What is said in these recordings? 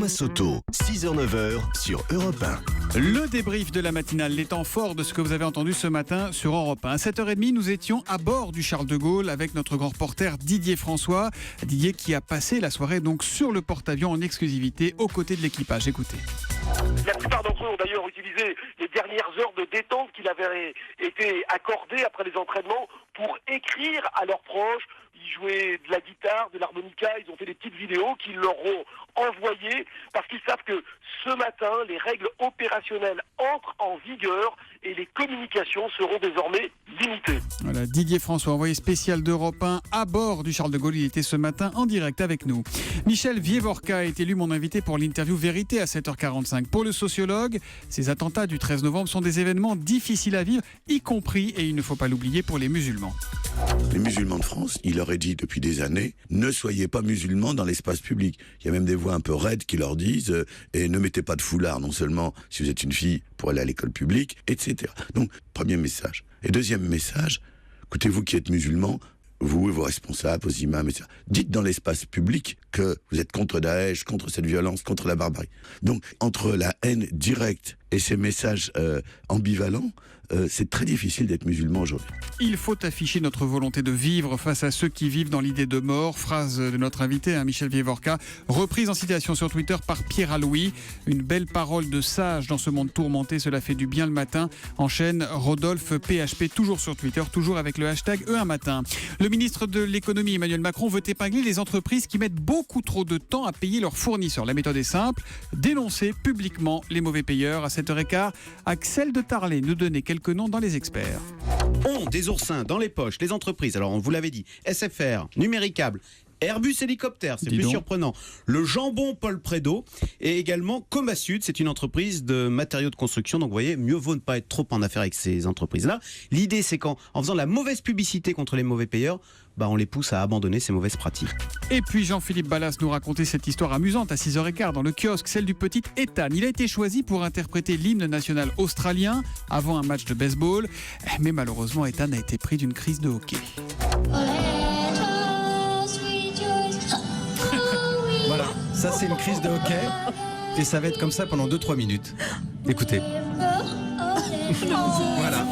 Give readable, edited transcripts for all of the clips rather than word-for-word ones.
Thomas Soto, 6h-9h sur Europe 1. Le débrief de la matinale, les temps forts de ce que vous avez entendu ce matin sur Europe 1. À 7h30, nous étions à bord du Charles de Gaulle avec notre grand reporter Didier François. Didier qui a passé la soirée donc sur le porte-avions en exclusivité aux côtés de l'équipage. Écoutez. La plupart d'entre eux ont d'ailleurs utilisé les dernières heures de détente qu'il avait été accordées après les entraînements pour écrire à leurs proches. Ils jouaient de la guitare, de l'harmonica, ils ont fait des petites vidéos qu'ils leur ont envoyées parce qu'ils savent que ce matin, les règles opérationnelles entrent en vigueur et les communications seront désormais limitées. Voilà, Didier François, envoyé spécial d'Europe 1 à bord du Charles de Gaulle. Il était ce matin en direct avec nous. Michel Vievorka est élu mon invité pour l'interview Vérité à 7h45. Pour le sociologue, ces attentats du 13 novembre sont des événements difficiles à vivre, y compris, et il ne faut pas l'oublier, pour les musulmans. Les musulmans de France, il leur est dit depuis des années, ne soyez pas musulmans dans l'espace public. Il y a même des voix un peu raides qui leur disent et ne mettez pas de foulard, non seulement si vous êtes une fille pour aller à l'école publique, etc. Donc, premier message. Et deuxième message, écoutez, vous qui êtes musulmans, vous et vos responsables, vos imams, etc., dites dans l'espace public que vous êtes contre Daesh, contre cette violence, contre la barbarie. Donc, entre la haine directe et ces messages ambivalents, c'est très difficile d'être musulman aujourd'hui. Il faut afficher notre volonté de vivre face à ceux qui vivent dans l'idée de mort. Phrase de notre invité, Michel Vievorka, reprise en citation sur Twitter par Pierre Aloui. Une belle parole de sage dans ce monde tourmenté, cela fait du bien le matin. Enchaîne Rodolphe PHP, toujours sur Twitter, toujours avec le hashtag E1matin. Le ministre de l'économie Emmanuel Macron veut épingler les entreprises qui mettent beaucoup trop de temps à payer leurs fournisseurs. La méthode est simple, dénoncer publiquement les mauvais payeurs. À 7h15, Axel de Tarlet nous donnait quelques noms dans les experts. Ont des oursins dans les poches, les entreprises. Alors, on vous l'avait dit, SFR, Numéricable, Airbus Hélicoptère, c'est plus surprenant. Le jambon Paul Prédo et également Coma Sud, c'est une entreprise de matériaux de construction. Donc vous voyez, mieux vaut ne pas être trop en affaire avec ces entreprises-là. L'idée, c'est qu'en faisant la mauvaise publicité contre les mauvais payeurs, on les pousse à abandonner ces mauvaises pratiques. Et puis Jean-Philippe Ballas nous racontait cette histoire amusante à 6h15 dans le kiosque, celle du petit Ethan. Il a été choisi pour interpréter l'hymne national australien avant un match de baseball. Mais malheureusement, Ethan a été pris d'une crise de hockey. Voilà, ça c'est une crise de hockey et ça va être comme ça pendant 2-3 minutes. Écoutez. Voilà.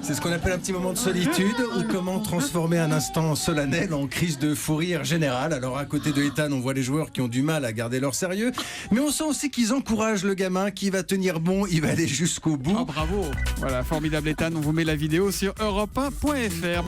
C'est ce qu'on appelle un petit moment de solitude ou comment transformer un instant solennel en crise de fou rire général. Alors à côté de Ethan, on voit les joueurs qui ont du mal à garder leur sérieux, mais on sent aussi qu'ils encouragent le gamin qui va tenir bon, il va aller jusqu'au bout. Oh, bravo. Voilà, formidable Ethan, on vous met la vidéo sur europe1.fr.